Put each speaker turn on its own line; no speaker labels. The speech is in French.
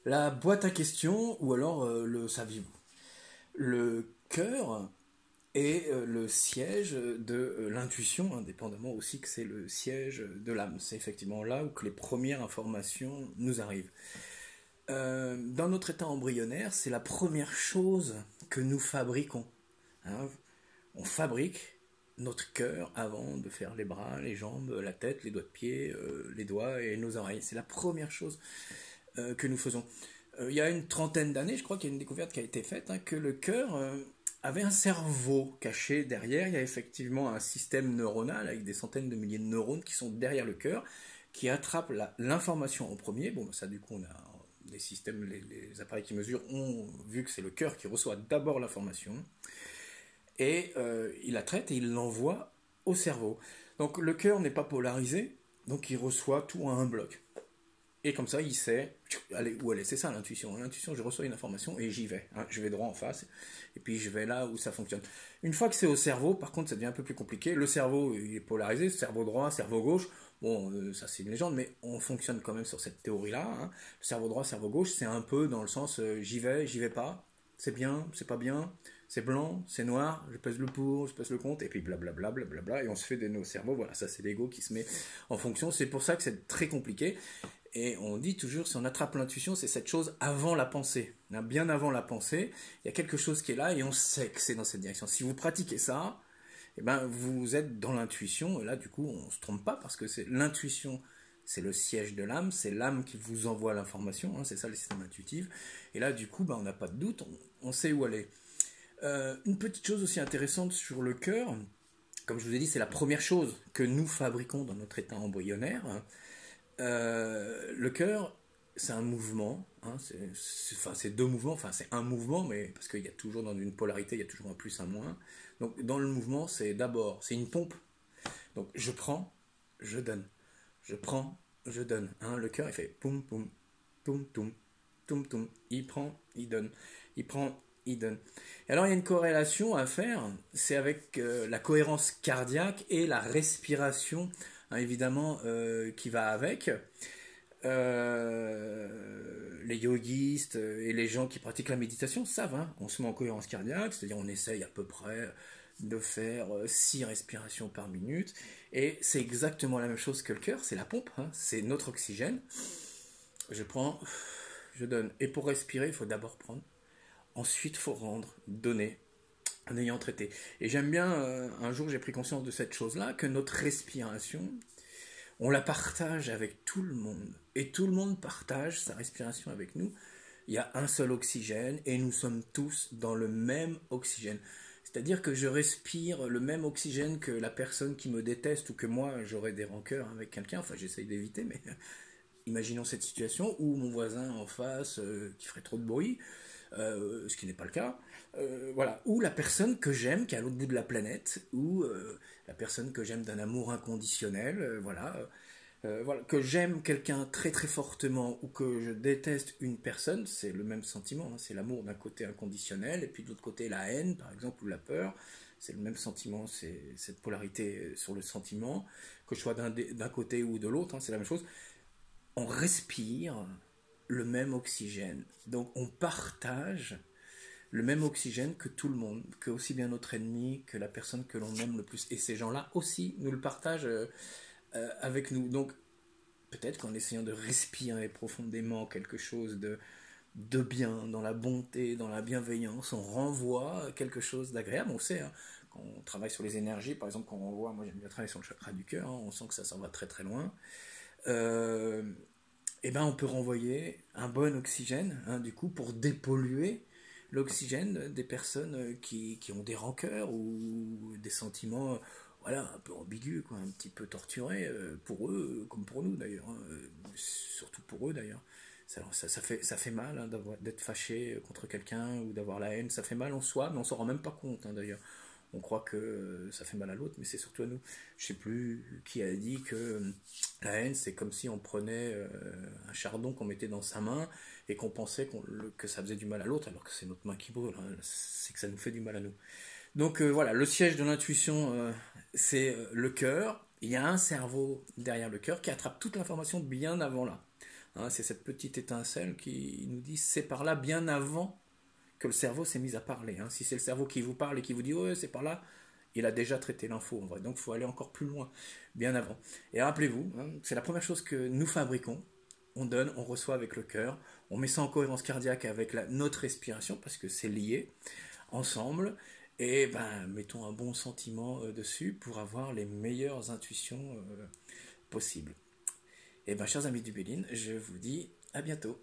La boîte à questions, ou alors le saviez-vous? Le cœur est le siège de l'intuition, indépendamment aussi que c'est le siège de l'âme. C'est effectivement là où que les premières informations nous arrivent. Dans notre état embryonnaire, c'est la première chose que nous fabriquons. Hein. On fabrique notre cœur avant de faire les bras, les jambes, la tête, les doigts de pied, les doigts et nos oreilles. C'est la première chose que nous faisons. Il y a une trentaine d'années, je crois qu'il y a une découverte qui a été faite, que le cœur avait un cerveau caché derrière. Il y a effectivement un système neuronal avec des centaines de milliers de neurones qui sont derrière le cœur, qui attrapent l'information en premier. Bon, ça, du coup, on a des systèmes, les appareils qui mesurent ont vu que c'est le cœur qui reçoit d'abord l'information et il la traite et il l'envoie au cerveau. Donc le cœur n'est pas polarisé, donc il reçoit tout à un bloc. Et comme ça, il sait où aller. C'est ça l'intuition. L'intuition, je reçois une information et j'y vais. Hein. Je vais droit en face. Et puis je vais là où ça fonctionne. Une fois que c'est au cerveau, par contre, ça devient un peu plus compliqué. Le cerveau, il est polarisé. Cerveau droit, cerveau gauche. Bon, ça c'est une légende, mais on fonctionne quand même sur cette théorie-là. Hein. Le cerveau droit, cerveau gauche, c'est un peu dans le sens j'y vais pas. C'est bien, c'est pas bien. C'est blanc, c'est noir, je pèse le pour, je pèse le contre, et puis blablabla, blablabla, et on se fait de nos cerveaux, voilà, ça c'est l'ego qui se met en fonction, c'est pour ça que c'est très compliqué, et on dit toujours, si on attrape l'intuition, c'est cette chose avant la pensée. Bien avant la pensée, il y a quelque chose qui est là et on sait que c'est dans cette direction. Si vous pratiquez ça, eh ben, vous êtes dans l'intuition, et là, du coup, on ne se trompe pas, parce que c'est l'intuition, c'est le siège de l'âme, c'est l'âme qui vous envoie l'information, hein, c'est ça le système intuitif. Et là, du coup, ben, on n'a pas de doute, on sait où aller. Une petite chose aussi intéressante sur le cœur, comme je vous ai dit, c'est la première chose que nous fabriquons dans notre état embryonnaire. Le cœur, c'est un mouvement, hein, c'est deux mouvements, enfin c'est un mouvement, mais parce qu'il y a toujours dans une polarité, il y a toujours un plus, un moins. Donc dans le mouvement, c'est d'abord, c'est une pompe. Donc je prends, je donne, je prends, je donne. Hein, le cœur, il fait poum poum, toum toum, toum toum. Il prend, il donne, il prend, il donne. Et alors il y a une corrélation à faire, c'est avec la cohérence cardiaque et la respiration, hein, évidemment, qui va avec. Les yogistes et les gens qui pratiquent la méditation savent, hein, on se met en cohérence cardiaque, c'est-à-dire on essaye à peu près de faire 6 respirations par minute, et c'est exactement la même chose que le cœur, c'est la pompe, hein, c'est notre oxygène. Je prends, je donne, et pour respirer, il faut d'abord prendre, ensuite il faut rendre, donner, en ayant traité. Et j'aime bien, un jour j'ai pris conscience de cette chose-là, que notre respiration, on la partage avec tout le monde. Et tout le monde partage sa respiration avec nous. Il y a un seul oxygène et nous sommes tous dans le même oxygène. C'est-à-dire que je respire le même oxygène que la personne qui me déteste ou que moi j'aurais des rancœurs avec quelqu'un. Enfin, j'essaye d'éviter, mais imaginons cette situation où mon voisin en face qui ferait trop de bruit, ce qui n'est pas le cas, voilà, ou la personne que j'aime qui est à l'autre bout de la planète, ou la personne que j'aime d'un amour inconditionnel, voilà, que j'aime quelqu'un très très fortement ou que je déteste une personne, c'est le même sentiment, hein, c'est l'amour d'un côté inconditionnel et puis de l'autre côté la haine par exemple ou la peur, c'est le même sentiment, c'est cette polarité sur le sentiment, que je sois d'un côté ou de l'autre, hein, c'est la même chose. On respire le même oxygène, donc on partage le même oxygène que tout le monde, que aussi bien notre ennemi, que la personne que l'on aime le plus. Et ces gens-là aussi nous le partagent avec nous. Donc peut-être qu'en essayant de respirer profondément quelque chose de bien, dans la bonté, dans la bienveillance, on renvoie quelque chose d'agréable. On sait, hein, quand on travaille sur les énergies, par exemple, quand on renvoie, moi j'aime bien travailler sur le chakra du cœur, hein, on sent que ça s'en va très très loin. Euh, et ben on peut renvoyer un bon oxygène, hein, du coup, pour dépolluer l'oxygène des personnes qui ont des rancœurs ou des sentiments voilà, un peu ambigus, quoi, un petit peu torturés, pour eux, comme pour nous d'ailleurs, hein, surtout pour eux d'ailleurs. Ça fait mal, hein, d'être fâché contre quelqu'un ou d'avoir la haine, ça fait mal en soi, mais on s'en rend même pas compte, hein, d'ailleurs. On croit que ça fait mal à l'autre, mais c'est surtout à nous. Je sais plus qui a dit que la haine, c'est comme si on prenait un chardon qu'on mettait dans sa main et qu'on pensait que ça faisait du mal à l'autre, alors que c'est notre main qui brûle, hein. C'est que ça nous fait du mal à nous. Donc voilà, le siège de l'intuition, c'est le cœur. Il y a un cerveau derrière le cœur qui attrape toute l'information bien avant là. Hein, c'est cette petite étincelle qui nous dit c'est par là bien avant que le cerveau s'est mis à parler. Hein. Si c'est le cerveau qui vous parle et qui vous dit ouais, c'est par là, il a déjà traité l'info en vrai. Donc il faut aller encore plus loin, bien avant. Et rappelez-vous, hein, c'est la première chose que nous fabriquons. On donne, on reçoit avec le cœur, on met ça en cohérence cardiaque avec notre respiration parce que c'est lié ensemble. Et ben, mettons un bon sentiment dessus pour avoir les meilleures intuitions possibles. Et ben, chers amis du Béline, je vous dis à bientôt.